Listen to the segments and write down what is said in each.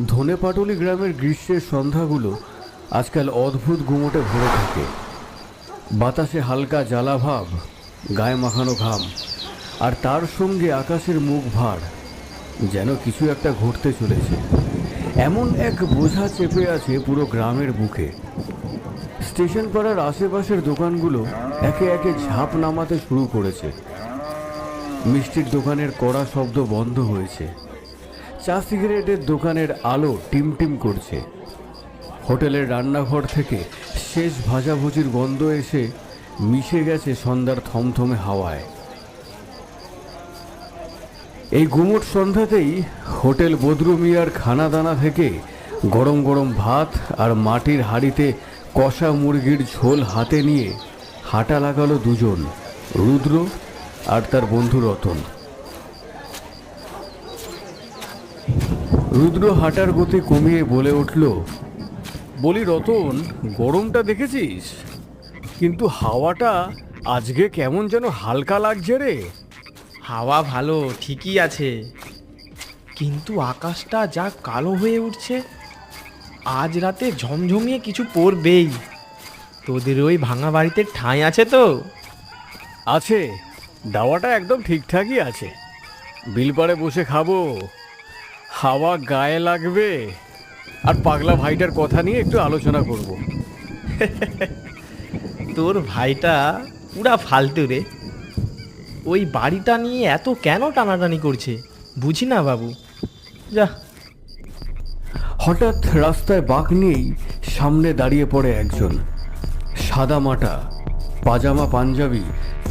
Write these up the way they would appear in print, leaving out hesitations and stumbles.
ধনেপাটুলি গ্রামের গ্রীষ্মের সন্ধ্যাগুলো আজকাল অদ্ভুত গুমোটে ভরে থাকে। বাতাসে হালকা জ্বালাভাব, গায়ে মাখানো ঘাম, আর তার সঙ্গে আকাশের মুখ ভার, যেন কিছু একটা ঘটতে চলেছে। এমন এক বোঝা চেপে আছে পুরো গ্রামের বুকে। স্টেশন পাড়ার আশেপাশের দোকানগুলো একে একে ঝাঁপ নামাতে শুরু করেছে। মিষ্টির দোকানের কড়া শব্দ বন্ধ হয়েছে। চা সিগারেটের দোকানের আলো টিমটিম করছে। হোটেলের রান্নাঘর থেকে শেষ ভাজাভুজির গন্ধ এসে মিশে গেছে সন্ধ্যার থমথমে হাওয়ায়। এই গুমোট সন্ধ্যাতেই হোটেল বদরু মিয়ার খানাদানা থেকে গরম গরম ভাত আর মাটির হাঁড়িতে কষা মুরগির ঝোল হাতে নিয়ে হাঁটা লাগালো দুজন, রুদ্র আর তার বন্ধু রতন। রুদ্র হাঁটার গতি কমিয়ে বলে উঠল, বলি রতন, গরমটা দেখেছিস? কিন্তু হাওয়াটা আজকে কেমন যেন হালকা লাগছে রে। হাওয়া ভালো ঠিকই আছে, কিন্তু আকাশটা যা কালো হয়ে উঠছে, আজ রাতে ঝমঝমিয়ে কিছু পড়বেই। তোদের ওই ভাঙা বাড়িতে ঠাঁই আছে তো? আছে, দাওয়াটা একদম ঠিকঠাকই আছে। বিলপাড়ে বসে খাবো, হাওয়া গায়ে লাগবে, আর পাগলা ভাইটার কথা নিয়ে একটু আলোচনা করব। তোর ভাইটা পুরা ফালতু রে। ওই বাড়িটা নিয়ে এত কেন টানাটানি করছে বুঝি না বাবু। যা। হঠাৎ রাস্তায় বাঁক নিয়েই সামনে দাঁড়িয়ে পড়ে একজন। সাদা মাটা, পাজামা পাঞ্জাবি,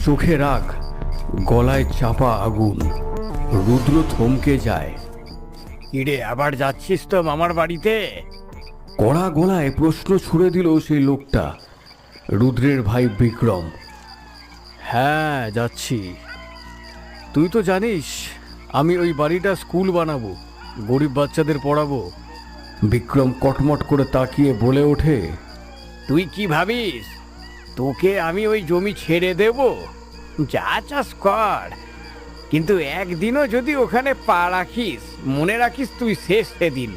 চোখে রাগ, গলায় চাপা আগুন। রুদ্র থমকে যায়। ইরে, আবার যাচ্ছিস তো মামার বাড়িতে? কড়া গলায় প্রশ্ন ছুড়ে দিল সেই লোকটা, রুদ্রের ভাই বিক্রম। হ্যাঁ, যাচ্ছি। তুই তো জানিস আমি ওই বাড়িটা স্কুল বানাবো, গরিব বাচ্চাদের পড়াবো। বিক্রম কটমট করে তাকিয়ে বলে ওঠে, তুই কি ভাবিস তোকে আমি ওই জমি ছেড়ে দেব? যা চাষ কর, কিন্তু একদিনও যদি ওখানে পা রাখিস, মনে রাখিস তুই শেষ সেদিন।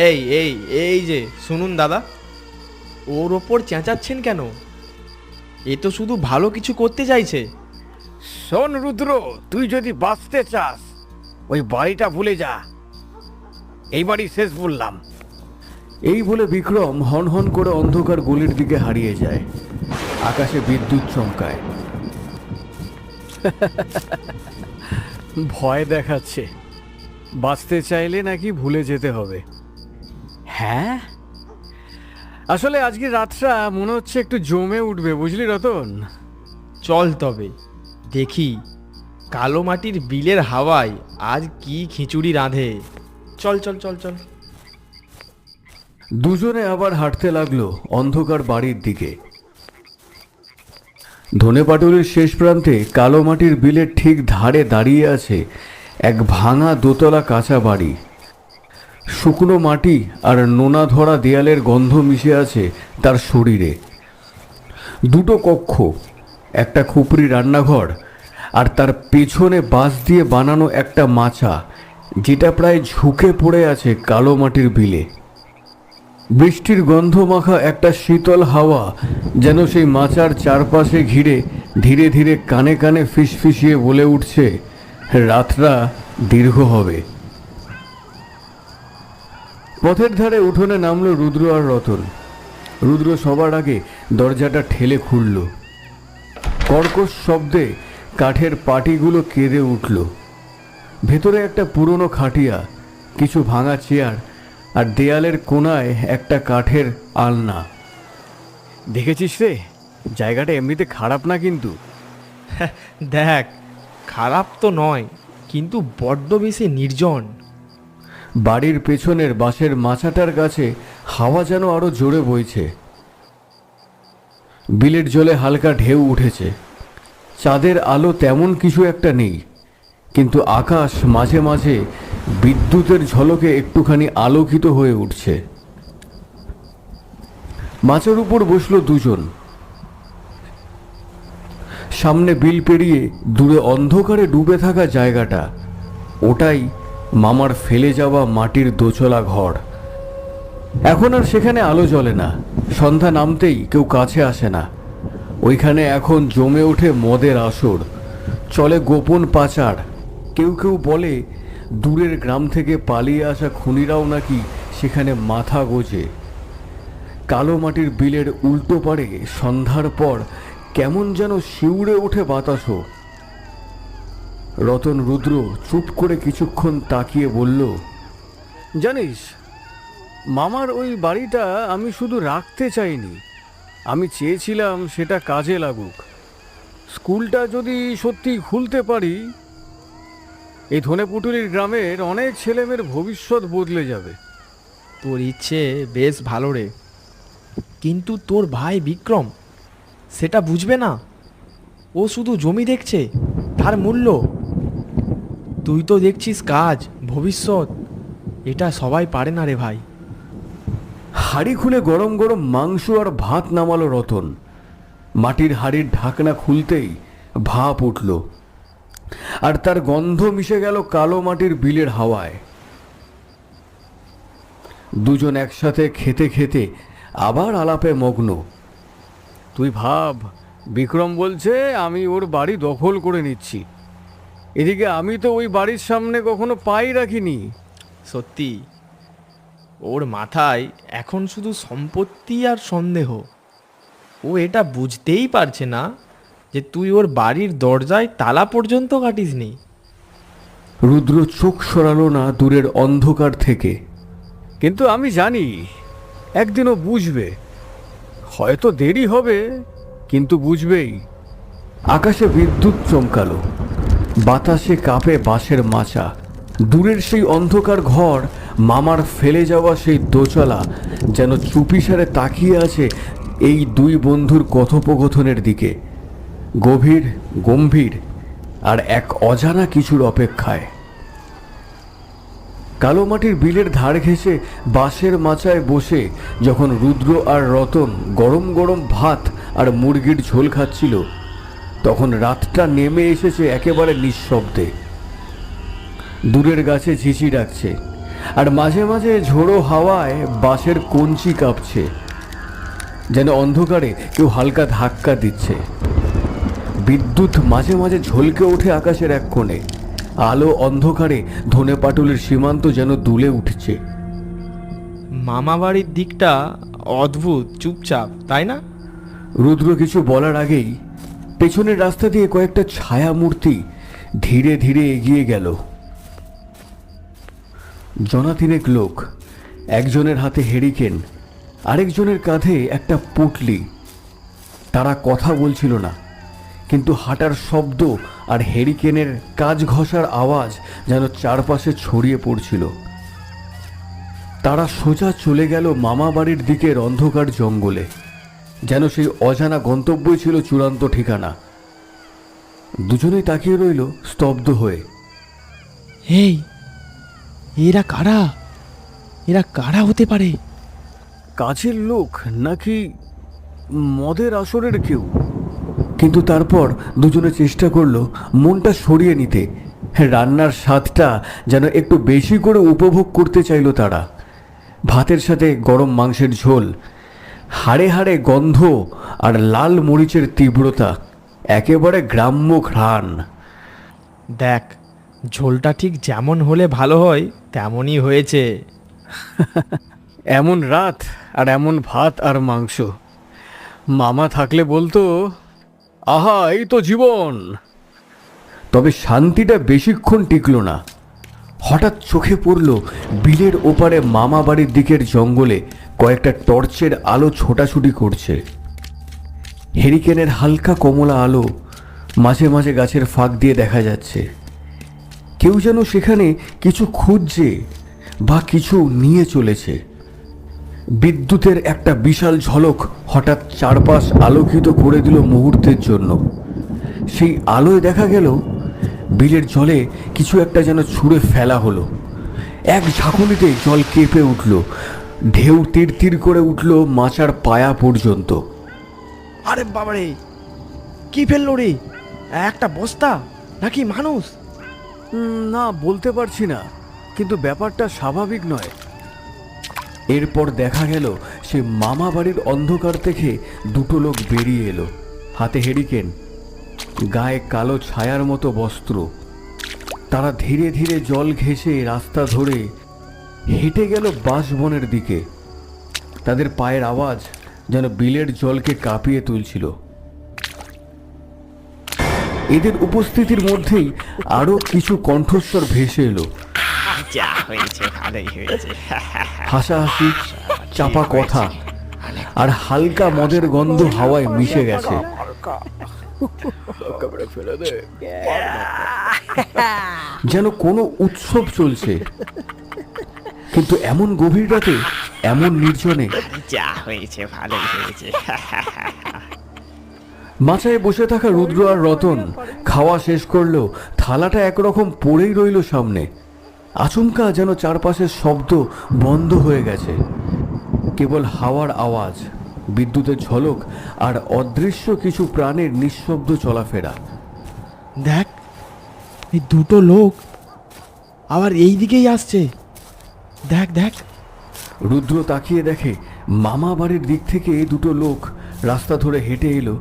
এই এই এই যে শুনুন দাদা, ওর ওপর চেঁচাচ্ছেন কেন? এ তো শুধু ভালো কিছু করতে চাইছে। শোন রুদ্র, তুই যদি বাঁচতে চাস ওই বাড়িটা ভুলে যা। এই বাড়ি শেষ বললাম। এই বলে বিক্রম হনহন করে অন্ধকার গলির দিকে হারিয়ে যায়। আকাশে বিদ্যুৎ চমকায়। ভয় দেখাচ্ছে। বাঁচতে চাইলে নাকি ভুলে যেতে হবে। হ্যাঁ, আসলে আজকে রাতটা মনে হচ্ছে একটু জমে উঠবে, বুঝলি রতন? চল তবে দেখি কালো মাটির বিলের হাওয়ায় আজ কি খিচুড়ি রাঁধে। চল চল চল চল। দুজনে আবার হাঁটতে লাগলো অন্ধকার বাড়ির দিকে। ধনেপাটুলির শেষ প্রান্তে কালো মাটির বিলের ঠিক ধারে দাঁড়িয়ে আছে এক ভাঙা দোতলা কাঁচা বাড়ি। শুকনো মাটি আর নোনা ধরা দেয়ালের গন্ধ মিশে আছে তার শরীরে। দুটো কক্ষ, একটা খুপড়ি রান্নাঘর, আর তার পেছনে বাঁশ দিয়ে বানানো একটা মাচা, যেটা প্রায় ঝুঁকে পড়ে আছে কালো মাটির বিলে। বৃষ্টির গন্ধ মাখা একটা শীতল হাওয়া যেন সেই মাচার চারপাশে ঘিরে ধীরে ধীরে কানে কানে ফিসফিসিয়ে বলে উঠছে, রাতটা দীর্ঘ হবে। পথের ধারে উঠোনে নামলো রুদ্র আর রতন। রুদ্র সবার আগে দরজাটা ঠেলে খুলল। কর্কশ শব্দে কাঠের পাটিগুলো কেঁদে উঠল। ভেতরে একটা পুরনো খাটিয়া, কিছু ভাঙা চেয়ার, আর দেয়ালের কোণায় একটা কাঠের আলনা। দেখেছিস রে, জায়গাটা এমনিতে খারাপ না কিন্তু। দেখ, খারাপ তো নয়, কিন্তু বড্ড বেশি নির্জন। বাড়ির পেছনের বাঁশের মাচাটার কাছে হাওয়া যেন আরো জোরে বইছে। বিলের জলে হালকা ঢেউ উঠেছে। চাঁদের আলো তেমন কিছু একটা নেই, কিন্তু আকাশ মাঝে মাঝে বিদ্যুতের ঝলকে একটুখানি আলোকিত হয়ে উঠছে। মাচার উপর বসলো দুজন। সামনে বিল পেরিয়ে দূরে অন্ধকারে ডুবে থাকা জায়গাটা, ওটাই মামার ফেলে যাওয়া মাটির দোচলা ঘর। এখন আর সেখানে আলো জ্বলে না, সন্ধ্যা নামতেই কেউ কাছে আসে না। ওইখানে এখন জমে ওঠে মদের আসর, চলে গোপন পাচার। কেউ কেউ বলে দূরের গ্রাম থেকে পালিয়ে আসা খুনিরাও নাকি সেখানে মাথা গোজে। কালো মাটির বিলের উল্টো পারে সন্ধ্যার পর কেমন যেন শিউরে ওঠে বাতাসও। রতন রুদ্র চুপ করে কিছুক্ষণ তাকিয়ে বলল, জানিস, মামার ওই বাড়িটা আমি শুধু রাখতে চাইনি, আমি চেয়েছিলাম সেটা কাজে লাগুক। স্কুলটা যদি সত্যি খুলতে পারি, এই ধনেপুটুলির গ্রামের অনেক ছেলেমেয়ের ভবিষ্যৎ বদলে যাবে। তোর ইচ্ছে বেশ ভালো রে, কিন্তু তোর ভাই বিক্রম সেটা বুঝবে না। ও শুধু জমি দেখছে, তার মূল্য। তুই তো দেখছিস কাজ, ভবিষ্যৎ। এটা সবাই পারে না রে ভাই। হাঁড়ি খুলে গরম গরম মাংস আর ভাত নামালো রতন। মাটির হাঁড়ির ঢাকনা খুলতেই ভাপ উঠল, আর তার গন্ধ মিশে গেল কালো মাটির বিলের হাওয়ায়। দুজন একসাথে খেতে খেতে আবার আলাপে মগ্ন। তুই ভাব, বিক্রম বলছে আমি ওর বাড়ি দখল করে নিচ্ছি, এদিকে আমি তো ওই বাড়ির সামনে কখনো পাই রাখিনি। সত্যি, ওর মাথায় এখন শুধু সম্পত্তি আর সন্দেহ। ও এটা বুঝতেই পারছে না যে তুই ওর বাড়ির দরজায় তালা পর্যন্ত কাটিসনি। রুদ্র চোখ সরালো না দূরের অন্ধকার থেকে। কিন্তু আমি জানি একদিনও বুঝবে, হয়তো দেরি হবে, কিন্তু বুঝবেই। আকাশে বিদ্যুৎ চমকালো, বাতাসে কাঁপে বাঁশের মাচা। দূরের সেই অন্ধকার ঘর, মামার ফেলে যাওয়া সেই দোতলা যেন চুপিসারে তাকিয়ে আছে এই দুই বন্ধুর কথোপকথনের দিকে, গভীর, গম্ভীর আর এক অজানা কিছুর অপেক্ষায়। কালো মাটির বিলের ধার ঘেঁষে বাঁশের মাচায় বসে যখন রুদ্র আর রতন গরম গরম ভাত আর মুরগির ঝোল খাচ্ছিল, তখন রাতটা নেমে এসেছে একেবারে নিঃশব্দে। দূরের গাছে ঝিঝি ডাকছে, আর মাঝে মাঝে ঝোড়ো হাওয়ায় বাঁশের কঞ্চি কাঁপছে, যেন অন্ধকারে কেউ হালকা ধাক্কা দিচ্ছে। বিদ্যুৎ মাঝে মাঝে ঝলকে ওঠে আকাশের এক কোণে, আলো অন্ধকারে ধনেপাটুলির সীমান্ত যেন দুলে উঠছে। মামা বাড়ির দিকটা অদ্ভুত চুপচাপ, তাই না? রুদ্র কিছু বলার আগেই পেছনের রাস্তা দিয়ে কয়েকটা ছায়া মূর্তি ধীরে ধীরে এগিয়ে গেল। জনাতিনেক লোক, একজনের হাতে হেরিকেন, আরেকজনের কাঁধে একটা পুটলি। তারা কথা বলছিল না, কিন্তু হাঁটার শব্দ আর হেরিকেনের কাজ ঘষার আওয়াজ যেন চারপাশে ছড়িয়ে পড়ছিল। তারা সোজা চলে গেল মামা বাড়ির দিকের অন্ধকার জঙ্গলে, যেন সেই অজানা গন্তব্যই ছিল চূড়ান্ত ঠিকানা। দুজনেই তাকিয়ে রইল স্তব্ধ হয়ে। এই, এরা কারা? এরা কারা হতে পারে? কাছের লোক নাকি মদের আসরের কেউ? কিন্তু তারপর দুজনে চেষ্টা করলো মনটা সরিয়ে নিতে। রান্নার স্বাদটা যেন একটু বেশি করে উপভোগ করতে চাইল তারা। ভাতের সাথে গরম মাংসের ঝোল, হাড়ে হাড়ে গন্ধ আর লাল মরিচের তীব্রতা, একেবারে গ্রাম্য ঘ্রাণ। দেখ, ঝোলটা ঠিক যেমন হলে ভালো হয় তেমনই হয়েছে। এমন রাত আর এমন ভাত আর মাংস, মামা থাকলে বলতো, আহা এই তো জীবন। তবে শান্তিটা বেশিক্ষণ টিকল না। হঠাৎ চোখে পড়ল বিলের ওপারে মামা বাড়ির দিকের জঙ্গলে কয়েকটা টর্চের আলো ছোটাছুটি করছে। হেরিকেনের হালকা কমলা আলো মাঝে মাঝে গাছের ফাঁক দিয়ে দেখা যাচ্ছে। কেউ যেন সেখানে কিছু খুঁজছে বা কিছু নিয়ে চলেছে। বিদ্যুতের একটা বিশাল ঝলক হঠাৎ চারপাশ আলোকিত করে দিল মুহূর্তের জন্য। সেই আলোয় দেখা গেল বিলের জলে কিছু একটা যেন ছুঁড়ে ফেলা হলো। এক ঝাঁকুনিতে জল কেঁপে উঠল, ঢেউ তীর তীর করে উঠল মাচার পায়া পর্যন্ত। আরে বাবারে, কি ফেললো রে? একটা বস্তা নাকি মানুষ? না, বলতে পারছি না, কিন্তু ব্যাপারটা স্বাভাবিক নয়। এরপর দেখা গেল সে মামা বাড়ির অন্ধকার থেকে দুটো লোক বেরিয়ে এলো, হাতে হেরিকেন, গায়ে কালো ছায়ার মতো বস্ত্র। তারা ধীরে ধীরে জল ঘেঁষে রাস্তা ধরে হেঁটে গেল বাঁশবনের দিকে। তাদের পায়ের আওয়াজ যেন বিলের জলকে কাঁপিয়ে তুলছিল। এদের উপস্থিতির মধ্যেই আরো কিছু কণ্ঠস্বর ভেসে এলো। যা হয়েছে ভালোই হয়েছে। হাসাহাসি, চাপা কথা আর হালকা মদের গন্ধ হাওয়ায় মিশে গেছে। যেন কোনো উৎসব চলছে, কিন্তু এমন গভীর রাতে, এমন নির্জনে। যা হয়েছে ভালোই হয়েছে। মাচায় বসে থাকা রুদ্র আর রতন খাওয়া শেষ করলেও থালাটা একরকম পড়েই রইল সামনে। আচমকা যেন চারপাশের শব্দ বন্ধ হয়ে গেছে। কেবল হাওয়ার আওয়াজ, বিদ্যুতের ঝলক আর অদৃশ্য কিছু প্রাণের নিঃশব্দ চলাফেরা। দেখ, এই দুটো লোক আবার এই দিকেই আসছে। দেখ দেখ। রুদ্র তাকিয়ে দেখে মামা বাড়ির দিক থেকে দুটো লোক রাস্তা ধরে হেঁটে এলো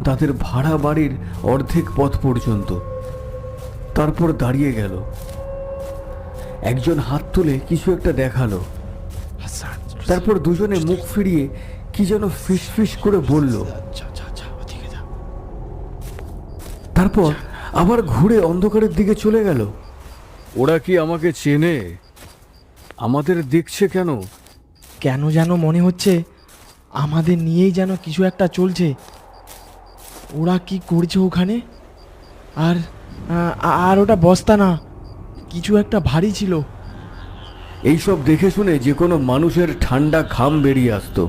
তাদের ভাড়া বাড়ির অর্ধেক পথ পর্যন্ত। তারপর দাঁড়িয়ে গেল। একজন হাত তুলে কিছু একটা দেখালো। তারপর দুজনে মুখ ফিরিয়ে কি যেন ফিসফিস করে বলল। তারপর আবার ঘুরে অন্ধকারের দিকে চলে গেল। ওরা কি আমাকে চেনে? আমাদের দেখছে কেন? কেন যেন মনে হচ্ছে আমাদের নিয়েই যেন কিছু একটা চলছে। ওরা কি করছে ওখানে? আর আর ওটা বস্তা না, কিছু একটা ভারী ছিল। এইসব দেখে শুনে যে কোনো মানুষের ঠান্ডা ঘাম বেরিয়ে আসতো।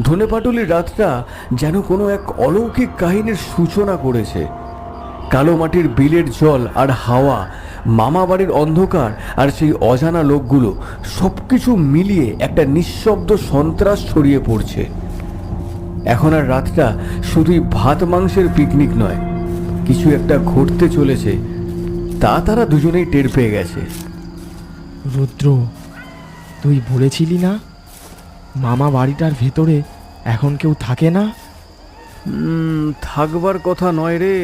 ধনেপাটুলির রাতটা যেন কোনো এক অলৌকিক কাহিনীর সূচনা করেছে। কালো মাটির বিলের জল আর হাওয়া, মামা বাড়ির অন্ধকার আর সেই অজানা লোকগুলো সবকিছু মিলিয়ে একটা নিঃশব্দ সন্ত্রাস ছড়িয়ে পড়ছে। এখন আর রাতটা শুধুই ভাত মাংসের পিকনিক নয়, কিছু একটা ঘটতে চলেছে, তা তারা দুজনেই টের পেয়ে গেছে। রুদ্র, তুই বলেছিলি না মামা বাড়িটার ভেতরে এখন কেউ থাকে না? থাকবার কথা নয় রে,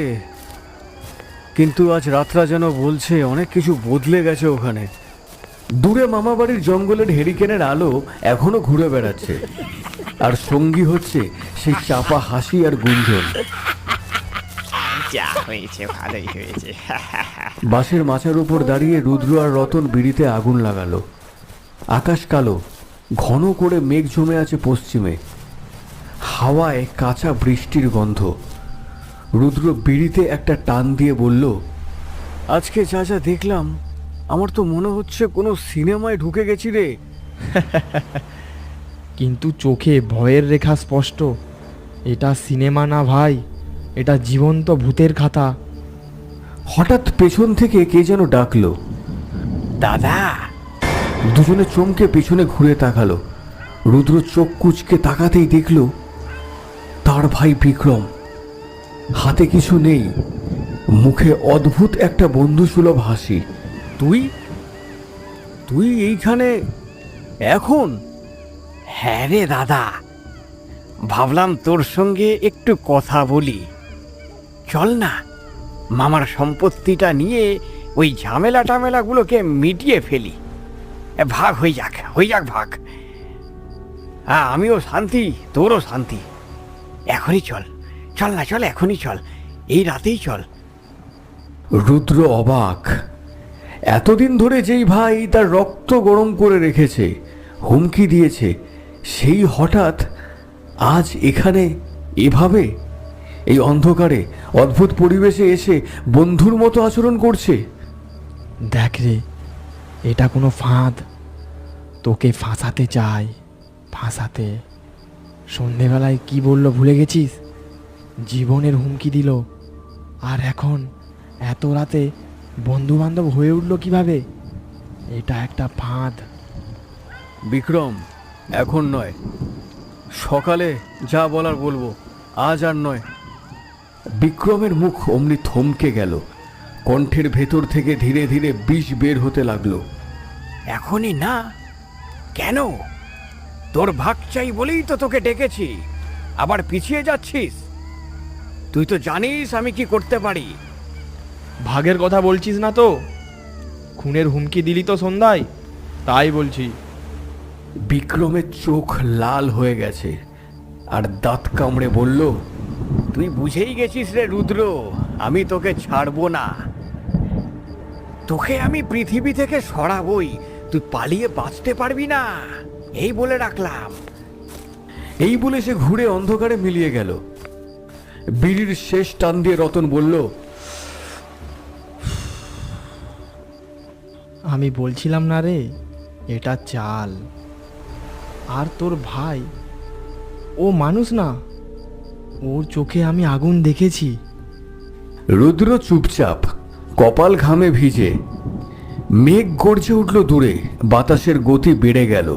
কিন্তু আজ রাতটা যেন বলছে অনেক কিছু বদলে গেছে ওখানে। দূরে মামা বাড়ির জঙ্গলের হেরিকেনের আলো এখনো ঘুরে বেড়াচ্ছে, আর সঙ্গী হচ্ছে সেই চাপা হাসি আর গুঞ্জন। যা হয়েছে ভালোই হয়েছে। বাঁশের মাচার উপর দাঁড়িয়ে রুদ্র আর রতন বিড়িতে আগুন লাগালো। আকাশ কালো, ঘন করে মেঘ জমে আছে পশ্চিমে। হাওয়ায় কাঁচা বৃষ্টির গন্ধ। রুদ্র বিড়িতে একটা টান দিয়ে বলল, আজকে যা যা দেখলাম আমার তো মনে হচ্ছে কোনো সিনেমায় ঢুকে গেছি রে। কিন্তু চোখে ভয়ের রেখা স্পষ্ট। এটা সিনেমা না ভাই, এটা জীবন্ত ভূতের খাতা। হঠাৎ পেছন থেকে কে যেন ডাকলো, দাদা। দুজনে চমকে পেছনে ঘুরে তাকালো। রুদ্র চোখ কুঁচকে তাকাতেই দেখল তার ভাই বিক্রম। হাতে কিছু নেই, মুখে অদ্ভুত একটা বন্ধুসুলভ হাসি। তুই তুই এইখানে এখন? হ্যাঁ রে দাদা, ভাবলাম তোর সঙ্গে একটু কথা বলি। চল না, মামার সম্পত্তিটা নিয়ে ওই ঝামেলা টামেলাগুলোকে মিটিয়ে ফেলি। ভাগ হয়ে যাক ভাগ। হ্যাঁ, আমিও শান্তি, তোরও শান্তি। এখনই চল না, চল এখনই চল, এই রাতেই চল। রুদ্র অবাক। এতদিন ধরে যেই ভাই তার রক্ত গরম করে রেখেছে, হুমকি দিয়েছে, সেই হঠাৎ আজ এখানে এভাবে এই অন্ধকারে অদ্ভুত পরিবেশে এসে বন্ধুর মতো আচরণ করছে। দেখ রে, এটা কোনো ফাঁদ। তোকে ফাঁসাতে চাই, ফাঁসাতে। সন্ধেবেলায় কি বললো ভুলে গেছিস? জীবনের হুমকি দিল। আর এখন এত রাতে বন্ধু বান্ধব হয়ে উঠলো কিভাবে? এটা একটা ফাঁদ। বিক্রম, এখন নয়, সকালে যা বলার বলবো, আজ আর নয়। বিক্রমের মুখ অমনি থমকে গেল। কণ্ঠের ভেতর থেকে ধীরে ধীরে বিষ বের হতে লাগলো। এখনই না? কেন? তোর ভাগ চাই বলেই তো তোকে ডেকেছি, আবার পিছিয়ে যাচ্ছিস? তুই তো জানিস আমি কি করতে পারি। ভাগের কথা বলছিস না তো? খুনের হুমকি দিলি তো সন্ধ্যায়, তাই বলছি। বিক্রমের চোখ লাল হয়ে গেছে আর দাঁত কামড়ে বলল, তুই বুঝেই গেছিস রে রুদ্র, আমি তোকে ছাড়বো না। তোকে আমি পৃথিবী থেকে সরাবই, তুই পালিয়ে বাঁচতে পারবি না, এই বলে রাখলাম। এই বলে সে ঘুরে অন্ধকারে মিলিয়ে গেল। বিড়ির শেষ টান দিয়ে রতন বলল, আমি বলছিলাম না রে, এটা চাল। আর তোর ভাই, ও মানুষ না, ওর চোখে আমি আগুন দেখেছি। রুদ্র চুপচাপ, কপাল ঘামে ভিজে। মেঘ গর্জে উঠল দূরে, বাতাসের গতি বেড়ে গেল।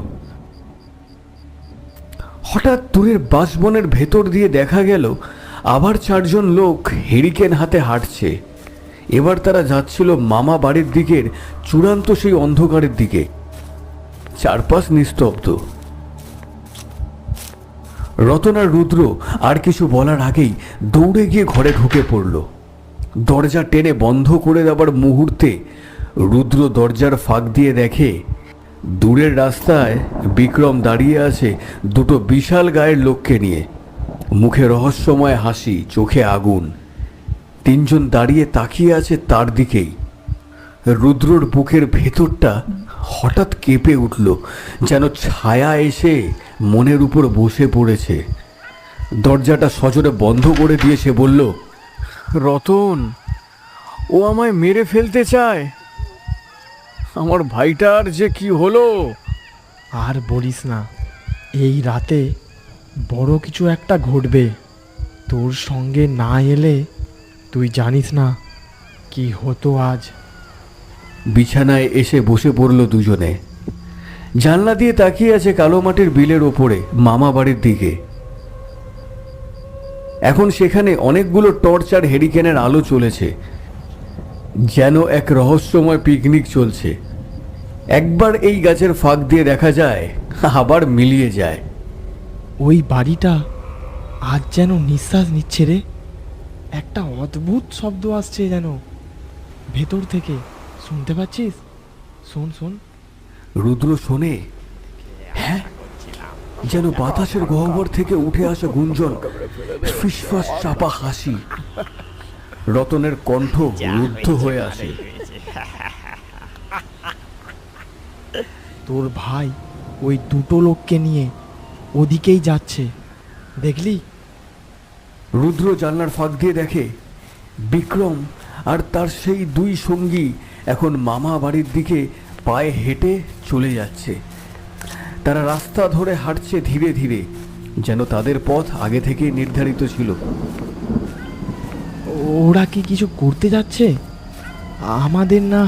হঠাৎ দূরের বাঁশবনের ভেতর দিয়ে দেখা গেল আবার 4 জন লোক হেরিকেন হাতে হাঁটছে। এবার তারা যাচ্ছিল মামা বাড়ির দিকের চূড়ান্ত সেই অন্ধকারের দিকে। চারপাশ নিস্তব্ধ। রতন আর রুদ্র আর কিছু বলার আগেই দৌড়ে গিয়ে ঘরে ঢুকে পড়ল। দরজা টেনে বন্ধ করে দেওয়ার মুহূর্তে রুদ্র দরজার ফাঁক দিয়ে দেখে দূরের রাস্তায় বিক্রম দাঁড়িয়ে আছে 2 বিশাল গায়ের লোককে নিয়ে। মুখে রহস্যময় হাসি, চোখে আগুন। 3 জন দাঁড়িয়ে তাকিয়ে আছে তার দিকেই। রুদ্রর বুকের ভেতরটা হঠাৎ কেঁপে উঠল, যেন ছায়া এসে মনের উপর বসে পড়েছে। দরজাটা সজোরে বন্ধ করে দিয়ে সে বলল, রতন, ও আমায় মেরে ফেলতে চায়। আমার ভাইটার যে কি হলো। আর বলিস না, এই রাতে বড় কিছু একটা ঘটবে। তোর সঙ্গে না এলে তুই জানিস না কি হতো আজ। বিছানায় এসে বসে পড়ল দুজনে। জানলা দিয়ে তাকিয়ে আছে কালো মাটির বিলের ওপরে মামা বাড়ির দিকে। এখন সেখানে অনেকগুলো টর্চ আর হেরিকেনের আলো চলেছে, যেন এক রহস্যময় পিকনিক চলছে। একবার এই গাছের ফাঁক দিয়ে দেখা যায়, আবার মিলিয়ে যায়। ওই বাড়িটা আজ যেন নিঃশ্বাস নিচ্ছে রে। একটা অদ্ভুত শব্দ আসছে যেন ভেতর থেকে। শুনতে পাচ্ছিস? শোন শোন। রুদ্র শোনে, হ্যাঁ, যেন বাতাসের গহ্বর থেকে উঠে আসা গুঞ্জন, ফিসফাস চাপা হাসি। রতনের কণ্ঠ রুদ্ধ হয়ে আসে। তোর ভাই ওই 2 লোককে নিয়ে ওদিকেই যাচ্ছে, দেখলি? রুদ্র জানলার ফাঁক দিয়ে দেখে বিক্রম আর তার সেই 2 সঙ্গী এখন মামা বাড়ির দিকে পায়ে হেঁটে চলে যাচ্ছে। তারা রাস্তা ধরে হাঁটছে ধীরে ধীরে, যেন তাদের পথ আগে থেকে নির্ধারিত ছিল। ওরা কি কিছু করতে যাচ্ছে আমাদের? না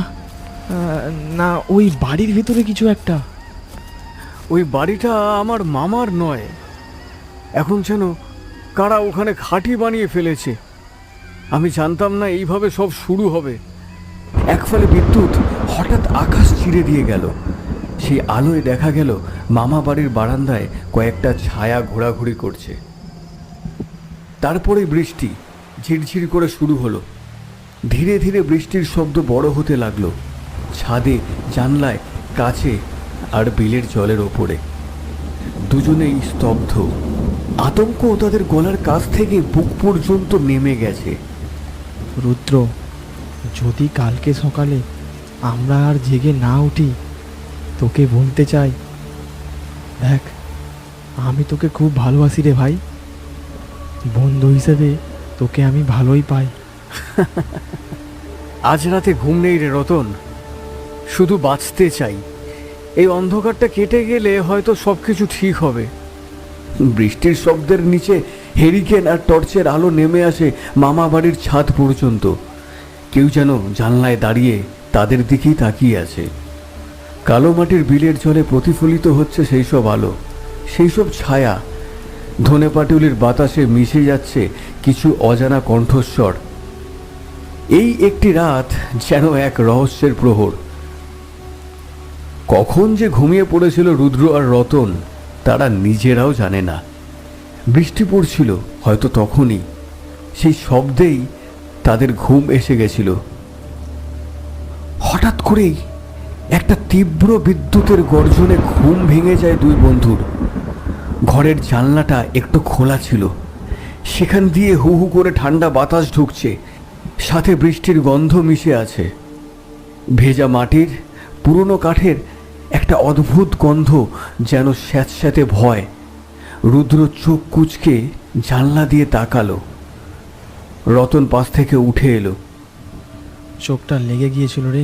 না, ওই বাড়ির ভিতরে কিছু একটা। ওই বাড়িটা আমার মামার নয়, এখন যেন কারা ওখানে খাঁটি বানিয়ে ফেলেছে। আমি জানতাম না এইভাবে সব শুরু হবে। এক ফলে বিদ্যুৎ হঠাৎ আকাশ চিরে দিয়ে গেল। সেই আলোয় দেখা গেল মামা বাড়ির বারান্দায় কয়েকটা ছায়া ঘোরাঘুরি করছে। তারপরে বৃষ্টি ঝিরঝির করে শুরু হলো। ধীরে ধীরে বৃষ্টির শব্দ বড় হতে লাগলো, ছাদে, জানলায়, কাছে আর বিলের জলের ওপরে। দুজনেই স্তব্ধ। আতঙ্ক তাদের গলার কাছ থেকে বুক পর্যন্ত নেমে গেছে। রুদ্র, যদি কালকে সকালে আমরা আর জেগে না উঠি, তোকে বলতে চাই, দেখ, আমি তোকে খুব ভালোবাসি রে ভাই। বন্ধু হিসেবে তোকে আমি ভালোই পাই। আজ রাতে ঘুম নেই রে রতন, শুধু বাঁচতে চাই। এই অন্ধকারটা কেটে গেলে হয়তো সব কিছু ঠিক হবে। বৃষ্টির শব্দের নিচে হেরিকেন আর টর্চের আলো নেমে আসে মামা বাড়ির ছাদ পর্যন্ত। কেউ যেন জানলায় দাঁড়িয়ে তাদের দিকেই তাকিয়ে আছে। কালো মাটির বিলের জলে প্রতিফলিত হচ্ছে সেই সব আলো, সেই সব ছায়া। ধনেপাটুলির বাতাসে মিশে যাচ্ছে কিছু অজানা কণ্ঠস্বর। এই একটি রাত যেন এক রহস্যের প্রহর। কখন যে ঘুমিয়ে পড়েছিল রুদ্র আর রতন, তারা নিজেরাও জানে না। বৃষ্টি পড়ছিল হয়তো তখনই, সেই শব্দেই তাদের ঘুম এসে গেছিল। হঠাৎ করেই একটা তীব্র বিদ্যুতের গর্জনে ঘুম ভেঙে যায় দুই বন্ধুর। ঘরের জানলাটা একটু খোলা ছিল, সেখান দিয়ে হু হু করে ঠান্ডা বাতাস ঢুকছে, সাথে বৃষ্টির গন্ধ মিশে আছে। ভেজা মাটির, পুরনো কাঠের একটা অদ্ভুত গন্ধ, যেন স্যাঁতস্যাঁতে ভয়। রুদ্র চোখ কুঁচকে জানলা দিয়ে তাকালো। রতন পাশ থেকে উঠে এলো। চোখটা লেগে গিয়েছিল রে,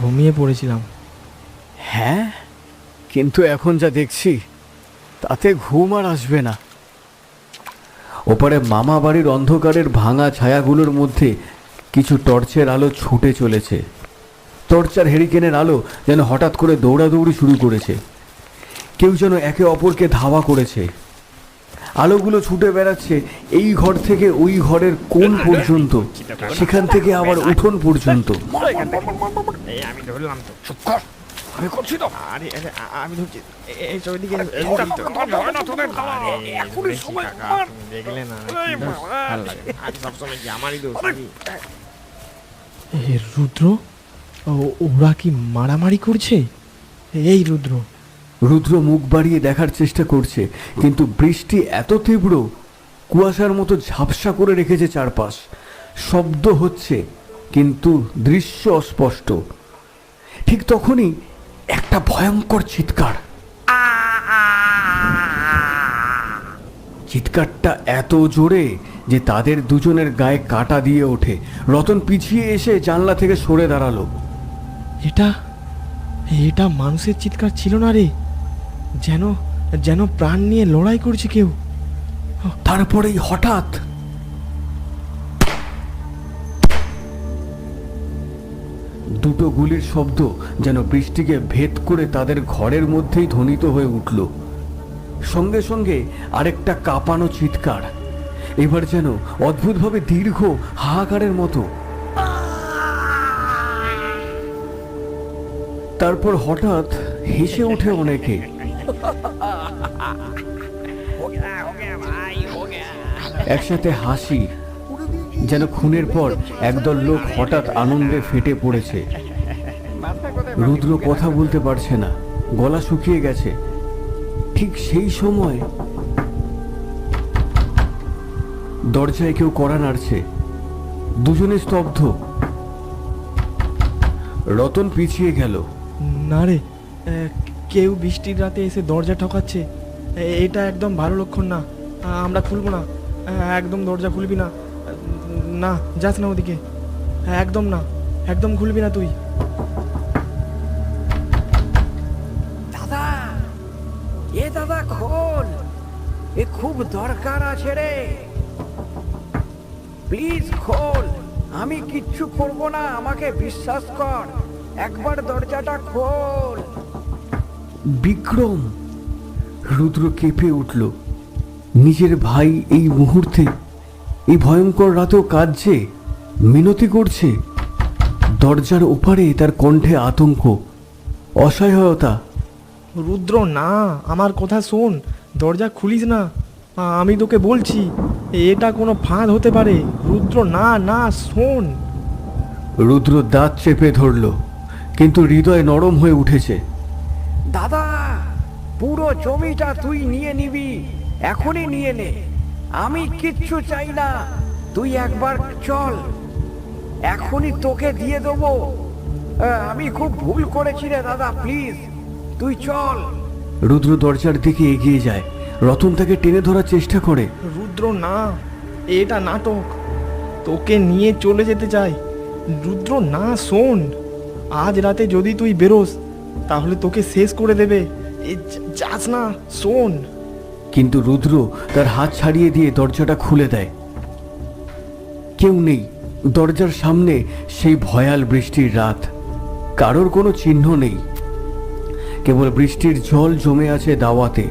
ঘুমিয়ে পড়েছিলাম। হ্যাঁ, কিন্তু এখন যা দেখছি তাতে ঘুম আর আসবে না। ওপারে মামা বাড়ির অন্ধকারের ভাঙা ছায়াগুলোর মধ্যে কিছু টর্চের আলো ছুটে চলেছে। টর্চ আর হেরিকেনের আলো যেন হঠাৎ করে দৌড়াদৌড়ি শুরু করেছে। কেউ যেন একে অপরকে ধাওয়া করেছে। আলোগুলো ছুটে বেড়াচ্ছে এই ঘর থেকে ওই ঘরের কোণ পর্যন্ত, সেখান থেকে আবার উঠোন পর্যন্ত। আমি ধরলাম তো। চুপ কর, আমি করছি তো। আরে আরে আমি ধরছি। এই তো ওইদিকে দেখলে না, ভালো লাগে। আজ সবসময় কি আমারই দোষ? রুদ্র, ওরা কি মারামারি করছে? এই রুদ্র। রুদ্র মুখ বাড়িয়ে দেখার চেষ্টা করছে, কিন্তু বৃষ্টি এত তীব্র, কুয়াশার মতো ঝাপসা করে রেখেছে চারপাশ। শব্দ হচ্ছে কিন্তু দৃশ্য অস্পষ্ট। ঠিক তখনই একটা ভয়ঙ্কর চিৎকার। চিৎকারটা এত জোরে যে তাদের দুজনের গায়ে কাঁটা দিয়ে ওঠে। রতন পিছিয়ে এসে জানলা থেকে সরে দাঁড়ালো। এটা এটা মানুষের চিৎকার ছিল না রে, যেন যেন প্রাণ নিয়ে লড়াই করছে কেউ। তারপরেই হঠাৎ দুটো গুলির শব্দ যেন বৃষ্টিকে ভেদ করে তাদের ঘরের মধ্যেই ধ্বনিত হয়ে উঠল। সঙ্গে সঙ্গে আরেকটা কাঁপানো চিৎকার, এবার যেন অদ্ভুতভাবে দীর্ঘ হাহাকারের মতো। তারপর হঠাৎ হেসে ওঠে অনেকে। একসাথে হাসি, যেন খুনের পর একদল লোক হঠাৎ আনন্দে ফেটে পড়েছে। রুদ্র কথা বলতে পারছে না, গলা শুকিয়ে গেছে। ঠিক সেই সময় দরজায় কেউ কড়া নাড়ছে। দুজনে স্তব্ধ। রতন পিছিয়ে গেল। না রে, কেউ বৃষ্টির রাতে এসে দরজা ঠকাচ্ছে। এটা একদম ভালো লক্ষণ না। আমরা খুলবো না, একদম দরজা খুলবি না। না, যাস না ওদিকে, একদম না, একদম খুলবি না তুই। দাদা, দাদা খোল, এ খুব দরকার আছে রে। প্লিজ খোল, আমি কিচ্ছু করব না, আমাকে বিশ্বাস কর। একবার দরজাটা খোল। বিক্রম! রুদ্র কেঁপে উঠল। নিজের ভাই এই মুহূর্তে, এই ভয়ঙ্কর রাতেও কাঁদছে, মিনতি করছে। দরজার ওপারে তার কণ্ঠে আতঙ্ক, অসহায়তা। রুদ্র না, আমার কথা শোন, দরজা খুলিস না। আমি তোকে বলছি, এটা কোনো ফাঁদ হতে পারে। রুদ্র না না, শোন। রুদ্র দাঁত চেপে ধরল, কিন্তু হৃদয় নরম হয়ে উঠেছে। দাদা, পুরো জমিটা তুই নিয়ে নিবি, এখনই নিয়ে নে। আমি কিচ্ছু চাই না, তুই একবার চল, এখনই তোকে দিয়ে দেবো। আমি খুব ভুল করেছি রে দাদা, প্লিজ তুই চল। রুদ্র দরজার দিকে এগিয়ে যায়। রতন তাকে টেনে ধরার চেষ্টা করে। রুদ্র না, এটা নাটক, তোকে নিয়ে চলে যেতে চাই। রুদ্র না, শোন, আজ রাতে যদি তুই বেরোস তাহলে তোকে শেষ করে দেবে। যাস না, শোন। কিন্তু রুদ্র তার হাত ছাড়িয়ে দিয়ে দরজাটা খুলে দেয়। কেউ নেই দরজার সামনে। সেই ভয়াল বৃষ্টির রাত, কারোর কোনো চিহ্ন নেই, কেবল বৃষ্টির জল জমে আছে দাওয়াতে।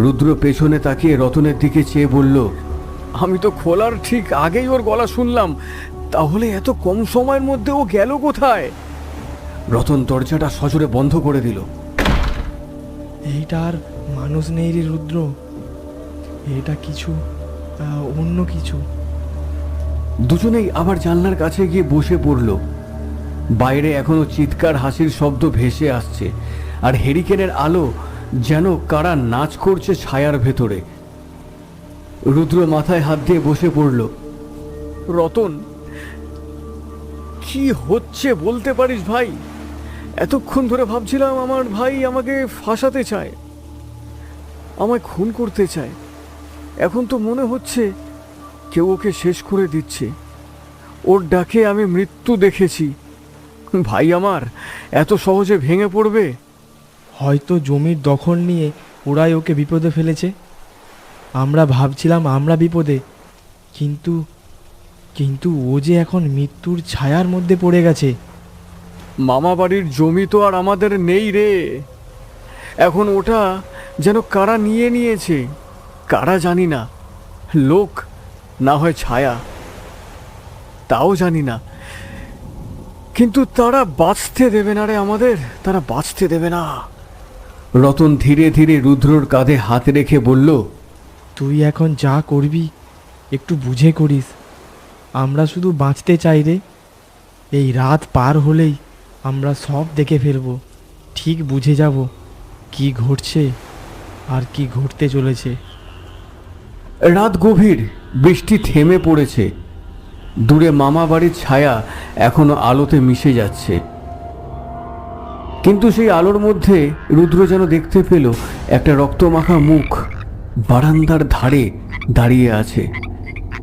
রুদ্র পেছনে তাকিয়ে রতনের দিকে চেয়ে বলল, আমি তো খোলার ঠিক আগেই ওর গলা শুনলাম, তাহলে এত কম সময়ের মধ্যে ও গেল কোথায়? রতন দরজাটা সজোরে বন্ধ করে দিল। এইটা আর মানুষ নেই রে রুদ্র, এটা কিছু অন্য কিছু। দুজনেই আবার জানলার কাছে গিয়ে বসে পড়ল। বাইরে এখনো চিৎকার হাসির শব্দ ভেসে আসছে, আর হেরিকেনের আলো যেন কারা নাচ করছে ছায়ার ভেতরে। রুদ্র মাথায় হাত দিয়ে বসে পড়ল। রতন, কি হচ্ছে বলতে পারিস ভাই? এতক্ষণ ধরে ভাবছিলাম আমার ভাই আমাকে ফাঁসাতে চায়, আমায় খুন করতে চায়। এখন তো মনে হচ্ছে কেউ ওকে শেষ করে দিচ্ছে। ওর ডাকে আমি মৃত্যু দেখেছি। ভাই আমার এত সহজে ভেঙে পড়বে? হয়তো জমির দখল নিয়ে ওরাই ওকে বিপদে ফেলেছে। আমরা ভাবছিলাম আমরা বিপদে, কিন্তু কিন্তু ও যে এখন মৃত্যুর ছায়ার মধ্যে পড়ে গেছে। মামা বাড়ির জমি তো আর আমাদের নেই রে। এখন ওটা যেন কারা নিয়ে নিয়েছে, কারা জানি না। লোক না হয় ছায়া, তাও জানি না। কিন্তু তারা বাঁচতে দেবে না রে আমাদের, তারা বাঁচতে দেবে না। রতন ধীরে ধীরে রুদ্রর কাঁধে হাত রেখে বলল, তুই এখন যা করবি একটু বুঝে করিস। আমরা শুধু বাঁচতে চাই রে। এই রাত পার হলেই আমরা সব দেখে ফেলবো, ঠিক বুঝে যাব কি ঘটছে আর কি ঘটতে চলেছে। রাত গভীর, বৃষ্টি থেমে পড়েছে। দূরে মামা বাড়ির ছায়া এখনো আলোতে মিশে যাচ্ছে, কিন্তু সেই আলোর মধ্যে রুদ্র যেন দেখতে পেল একটা রক্তমাখা মুখ বারান্দার ধারে দাঁড়িয়ে আছে,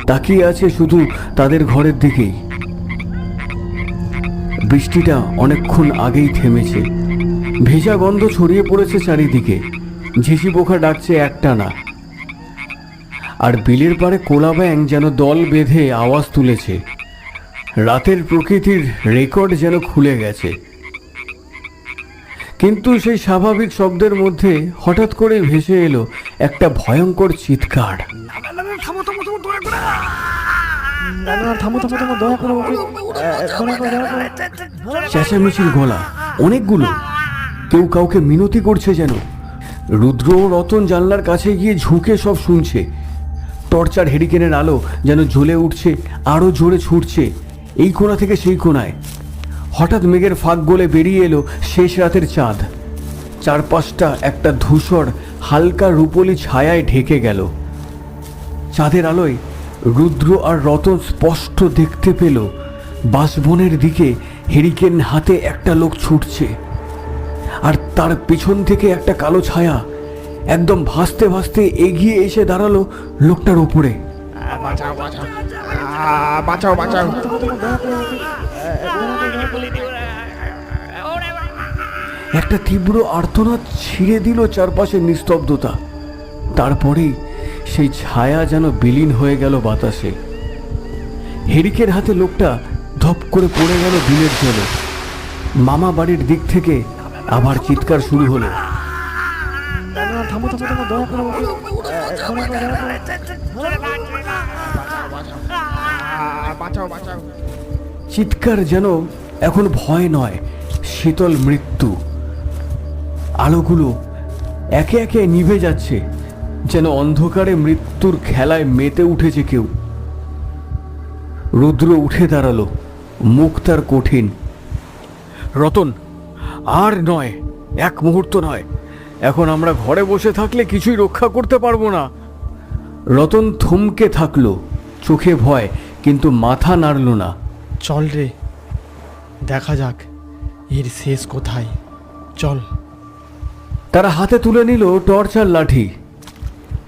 তাকিয়ে আছে শুধু তাদের ঘরের দিকেই। বৃষ্টিটা অনেকক্ষণ আগেই থেমেছে, ভেজা গন্ধ ছড়িয়ে পড়েছে চারিদিকে। ঝিঝি পোকা ডাকছে একটানা, আর বিলের পাড়ে কোলা ব্যাঙ যেন দল বেঁধে আওয়াজ তুলেছে। রাতের প্রকৃতির রেকর্ড যেন খুলে গেছে। কিন্তু সেই স্বাভাবিক শব্দের মধ্যে হঠাৎ করে ভেসে এলো একটা ভয়ঙ্কর চিৎকার। চেঁচামেচির গলা, অনেকগুলো, কেউ কাউকে মিনতি করছে যেন। রুদ্র ও রতন জানলার কাছে গিয়ে ঝুঁকে সব শুনছে। টর্চার হেরিকেনের আলো যেন জ্বলে উঠছে, আরো জোরে ছুটছে এই কোণা থেকে সেই কোণায়। হঠাৎ মেঘের ফাঁক গলে বেরিয়ে এলো শেষ রাতের চাঁদ। চারপাশটা একটা ধূসর হালকা রূপলি ছায়ায় ঢেকে গেল। চাঁদের আলোয় রুদ্র আর রতন স্পষ্ট দেখতে পেল বাঁশবনের দিকে হেরিকেন হাতে একটা লোক ছুটছে, আর তার পিছন থেকে একটা কালো ছায়া একদম ভাসতে ভাসতে এগিয়ে এসে দাঁড়ালো লোকটার উপরে। বাঁচাও বাঁচাও। একটা তীব্র আর্তনাদ ছিঁড়ে দিল চারপাশের নিস্তব্ধতা। তারপরেই সেই ছায়া যেন বিলীন হয়ে গেল বাতাসে। হেরিকের হাতে লোকটা ধপ করে পড়ে গেল বিলের জলে। মামা বাড়ির দিক থেকে আবার চিৎকার শুরু হলো। চিৎকার যেন এখন ভয় নয়, শীতল মৃত্যু। আলোগুলো একে একে নিভে যাচ্ছে, যেন অন্ধকারে মৃত্যুর খেলায় মেতে উঠেছে কেউ। রুদ্র উঠে দাঁড়ালো, মুখ তার কঠিন। রতন, আর নয়, এক মুহূর্ত নয়। এখন আমরা ঘরে বসে থাকলে কিছুই রক্ষা করতে পারবো না। রতন থমকে থাকলো, চোখে ভয়, কিন্তু মাথা নাড়ল না। চল রে, দেখা যাক এর শেষ কোথায়। চল। তারা হাতে তুলে নিল টর্চ আর লাঠি।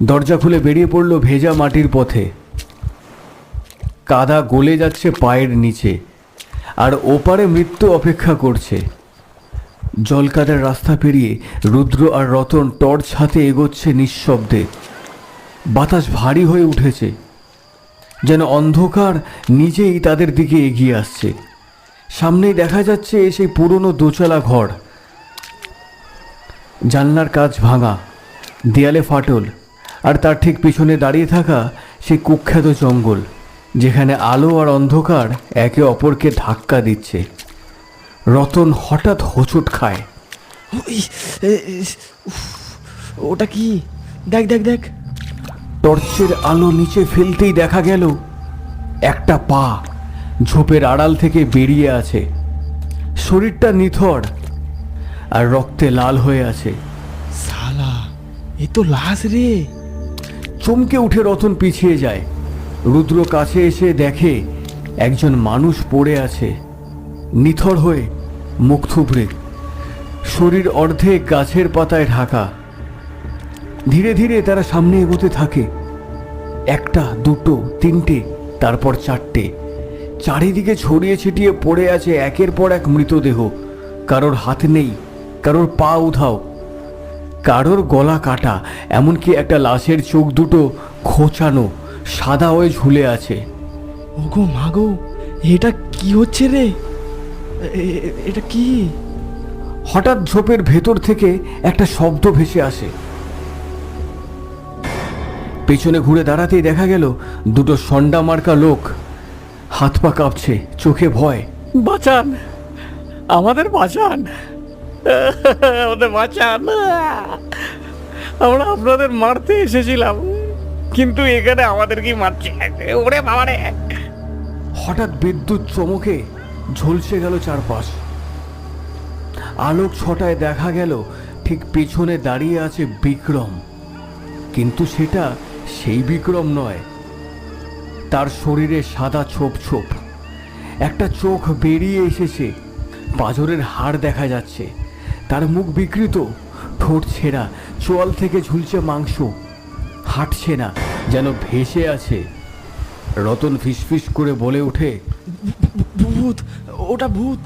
দরজা খুলে বেরিয়ে পড়ল ভেজা মাটির পথে। কাদা গলে যাচ্ছে পায়ের নিচে, আর ওপারে মৃত্যু অপেক্ষা করছে। জলকাদার রাস্তা পেরিয়ে রুদ্র আর রতন টর্চ হাতে এগোচ্ছে নিঃশব্দে। বাতাস ভারী হয়ে উঠেছে, যেন অন্ধকার নিজেই তাদের দিকে এগিয়ে আসছে। সামনেই দেখা যাচ্ছে সেই পুরনো দোতলা ঘর। জানলার কাঁচ ভাঙা, দেয়ালে ফাটল, আর তার ঠিক পিছনে দাঁড়িয়ে থাকা সেই কুখ্যাত জঙ্গল, যেখানে আলো আর অন্ধকার একে অপরকে ধাক্কা দিচ্ছে। রতন হঠাৎ হোঁচট খায়। ওটা কি? দেখ দেখ দেখ। টর্চের আলো নিচে ফেলতেই দেখা গেল একটা পা ঝোপের আড়াল থেকে বেরিয়ে আছে। শরীরটা নিথর আর রক্তে লাল হয়ে আছে। শালা, এ তো লাশ রে। চমকে উঠে রতন পিছিয়ে যায়। রুদ্র কাছে এসে দেখে একজন মানুষ পড়ে আছে, নিথর হয়ে, মুখ থুবড়ে, শরীর অর্ধেক গাছের পাতায় ঢাকা। ধীরে ধীরে তারা সামনে এগোতে থাকে। একটা, দুটো, তিনটে, তারপর চারটে। চারিদিকে ছড়িয়ে ছিটিয়ে পড়ে আছে একের পর এক মৃতদেহ। কারোর হাত নেই, কারোর পা উধাও, কারোর গলা কাটা, এমনকি একটা লাশের চোখ দুটো খোঁচানো সাদা হয়ে ঝুলে আছে। ওগো মাগো, এটা কি হচ্ছে রে? এটা কি? হঠাৎ ঝোপের ভেতর থেকে একটা শব্দ ভেসে আসে। পেছনে ঘুরে দাঁড়াতেই দেখা গেল দুটো সন্ডা মার্কা লোক। হাত পা কাঁপছে, চোখে ভয়। বাঁচান, আমাদের বাঁচান, আমাদের বাঁচান। আমরা আপনাদের মারতে এসেছিলাম, কিন্তু এখানে আমাদের কি মারছে? ওরে বাবারে! হঠাৎ বিদ্যুৎ চমকে ঝলসে গেল চারপাশ। আলোক ছটায় দেখা গেল ঠিক পেছনে দাঁড়িয়ে আছে বিক্রম। কিন্তু সেটা সেই বিক্রম নয়। তার শরীরে সাদা ছোপ ছোপ, একটা চোখ বেরিয়ে এসেছে, পাঁজরের হাড় দেখা যাচ্ছে। তার মুখ বিকৃত, ঠোঁট ছেঁড়া, চোয়াল থেকে ঝুলছে মাংস। হাঁটছে না, যেন ভেসে আছে। রতন ফিসফিস করে বলে ওঠে, ভূত! ওটা ভূত!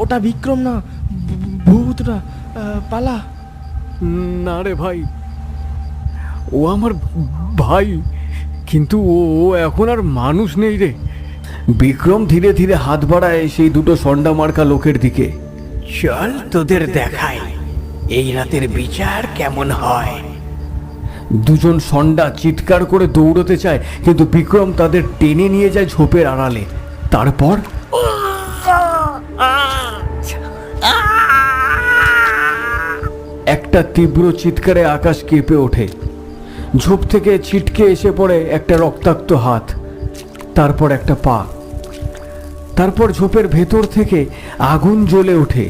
ওটা বিক্রম না, ভূতটা। পালা। না রে ভাই, ও আমার ভাই, কিন্তু ও এখন আর মানুষ নেই রে। বিক্রম ধীরে ধীরে হাত বাড়ায় সেই দুটো সন্ডা মার্কা লোকের দিকে। চল তোদের দেখাই এই রাতের বিচার কেমন হয়। দুজন সন্ডা চিৎকার করে দৌড়তে চায়, কিন্তু বিক্রম তাদের টেনে নিয়ে যায় ঝোপের আড়ালে। তারপর একটা তীব্র চিৎকারে আকাশ কেঁপে ওঠে। ঝোপ থেকে ছিটকে এসে পড়ে একটা রক্তাক্ত হাত, তারপর একটা পা। তারপর ঝোপের ভেতর থেকে আগুন জ্বলে ওঠে।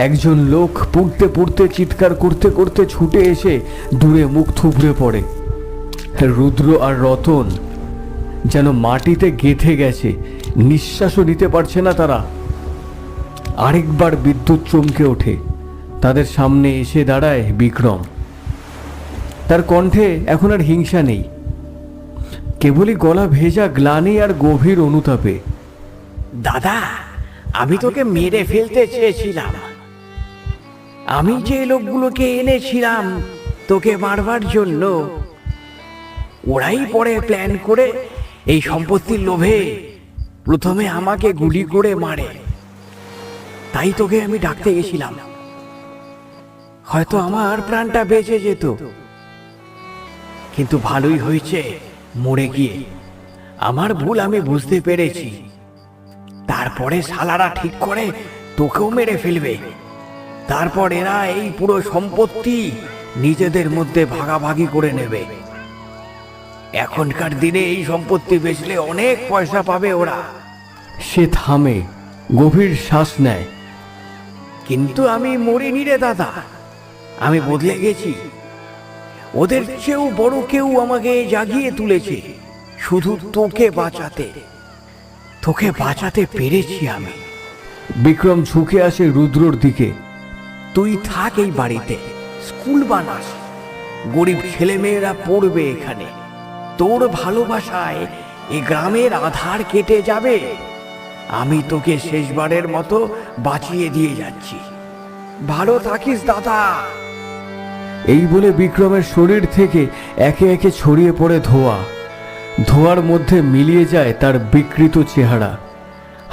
একজন লোক পুড়তে পুড়তে চিৎকার করতে করতে ছুটে এসে দূরে মুখ থুবড়ে পড়ে। রুদ্র আর রতন যেন মাটিতে গেঁথে গেছে, নিঃশ্বাসও নিতে পারছে না তারা। আরেকবার বিদ্যুৎ চমকে ওঠে। তাদের সামনে এসে দাঁড়ায় বিক্রম। তার কণ্ঠে এখন আর হিংসা নেই, কেবলই গলা ভেজা গ্লানি আর গভীর অনুতাপে। দাদা, আমি তোকে মেরে ফেলতে চেয়েছিলাম। আমি যে লোকগুলোকে এনেছিলাম তোকে মারবার জন্য, ওরাই পরে প্ল্যান করে এই সম্পত্তির লোভে প্রথমে আমাকে গুলি করে মারে। তাই তোকে আমি ডাকতে গেছিলাম, হয়তো আমার প্রাণটা বেঁচে যেত। কিন্তু ভালোই হয়েছে মরে গিয়ে। আমার ভুল আমি বুঝতে পেরেছি। তারপরে শালারা ঠিক করে তোকেও মেরে ফেলবে। তারপর এরা এই পুরো সম্পত্তি নিজেদের মধ্যে ভাগাভাগি করে নেবে। এখনকার দিনে এই সম্পত্তি বেচলে অনেক পয়সা পাবে ওরা। সে থামে, গভীর শ্বাস নেয়। কিন্তু আমি মরিনি রে দাদা, আমি বদলে গেছি। ওদের চেয়েও বড় কেউ আমাকে জাগিয়ে তুলেছে শুধু তোকে বাঁচাতে। তোকে বাঁচাতে পেরেছি আমি। বিক্রম ঝুঁকে আসে রুদ্রর দিকে। তুই থাক এই বাড়িতে, স্কুল বানাস, গরিব ছেলেমেয়েরা পড়বে এখানে। তোর ভালোবাসায় এই গ্রামের আধার কেটে যাবে। আমি তোকে শেষবারের মতো বাঁচিয়ে দিয়ে যাচ্ছি। ভালো থাকিস দাদা। এই বলে বিক্রমের শরীর থেকে একে একে ছড়িয়ে পড়ে ধোঁয়া। ধোঁয়ার মধ্যে মিলিয়ে যায় তার বিকৃত চেহারা,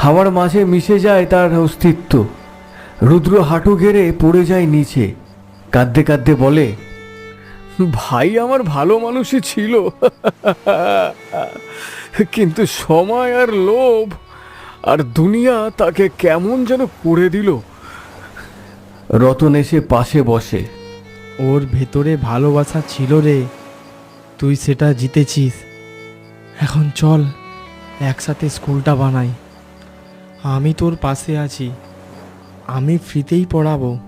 হাওয়ার মাঝে মিশে যায় তার অস্তিত্ব। রুদ্র হাঁটু গেড়ে পড়ে যায় নিচে, কাঁদতে কাঁদতে বলে, ভাই আমার ভালো মানুষই ছিল, কিন্তু সময় আর লোভ আর দুনিয়া তাকে কেমন যেন করে দিল। রতন এসে পাশে বসে। ওর ভেতরে ভালোবাসা ছিল রে, তুই সেটা জিতেছিস। এখন চল একসাথে স্কুলটা বানাই। আমি তোর পাশে আছি, আমি ফ্রিতেই পড়াবো।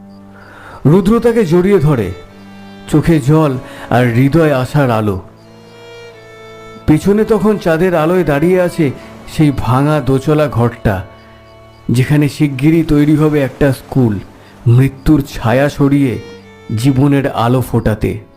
রুদ্র তাকে জড়িয়ে ধরে, চোখে জল আর হৃদয়ে আশার আলো। পিছনে তখন চাঁদের আলোয় দাঁড়িয়ে আছে সেই ভাঙা দোতলা ঘরটা, যেখানে শিগগিরই তৈরি হবে একটা স্কুল, মৃত্যুর ছায়া সরিয়ে জীবনের আলো ফোটাতে।